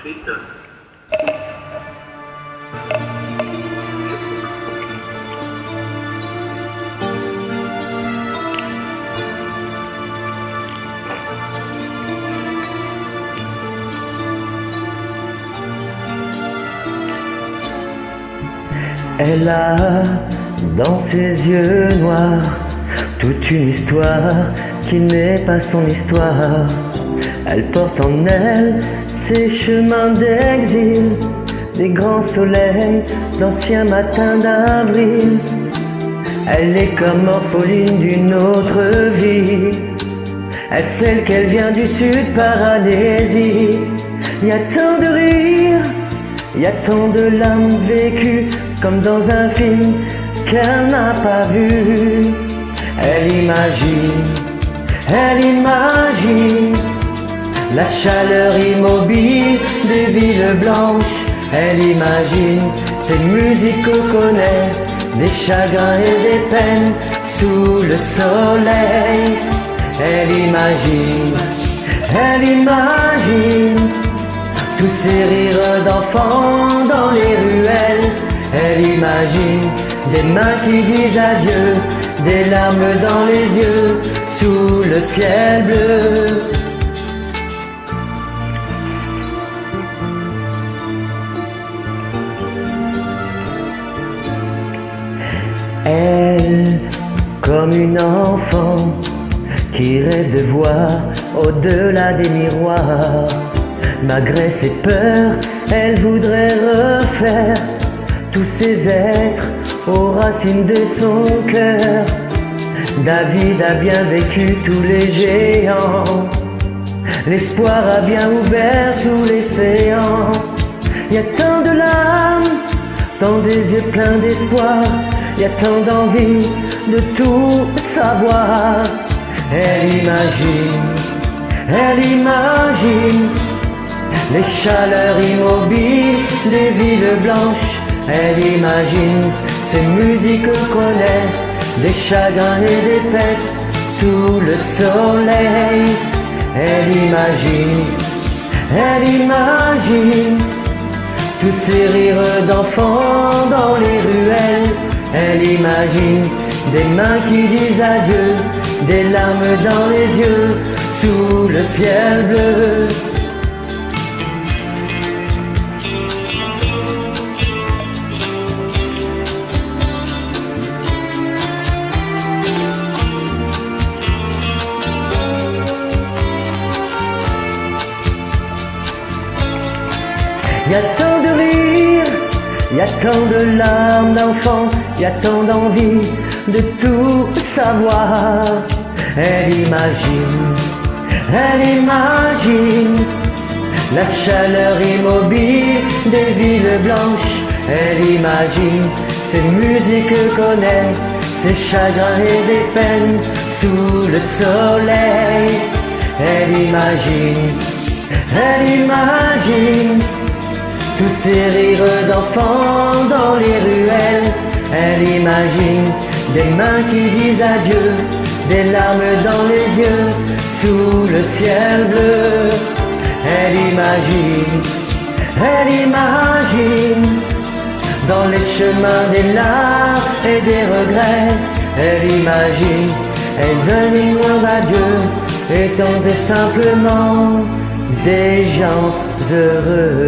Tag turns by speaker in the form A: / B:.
A: suite.
B: Elle a dans ses yeux noirs toute une histoire qui n'est pas son histoire. Elle porte en elle ses chemins d'exil, des grands soleils d'anciens matins d'avril. Elle est comme orpheline d'une autre vie. Elle sait qu'elle vient du sud Paranésie. Il y a tant de rires, il y a tant de larmes vécues, comme dans un film qu'elle n'a pas vu. Elle imagine la chaleur immobile des villes blanches. Elle imagine ces musiques qu'on connaît, des chagrins et des peines sous le soleil. Elle imagine tous ces rires d'enfants dans les ruelles. Elle imagine des mains qui disent adieu, des larmes dans les yeux, sous le ciel bleu. Elle, comme une enfant qui rêve de voir au-delà des miroirs, malgré ses peurs, elle voudrait refaire tous ces êtres aux racines de son cœur. David a bien vécu tous les géants, l'espoir a bien ouvert tous les séants. Il y a tant de larmes, tant des yeux pleins d'espoir, il y a tant d'envie de tout savoir. Elle imagine les chaleurs immobiles des villes blanches. Elle imagine ces musiques qu'on connaît, des chagrins et des fêtes sous le soleil. Elle imagine tous ces rires d'enfants dans les ruelles. Elle imagine des mains qui disent adieu, des larmes dans les yeux, sous le ciel bleu. Il y a tant de rires, il y a tant de larmes d'enfants, il y a tant d'envie de tout savoir. Elle imagine la chaleur immobile des villes blanches. Elle imagine ces musiques qu'on aime, ces chagrins et des peines sous le soleil. Elle imagine tous ces rires d'enfants dans les ruelles. Elle imagine des mains qui disent adieu, des larmes dans les yeux, sous le ciel bleu. Elle imagine dans les chemins des larmes et des regrets. Elle imagine, elle venait loin d'adieu, et tendait simplement des gens heureux.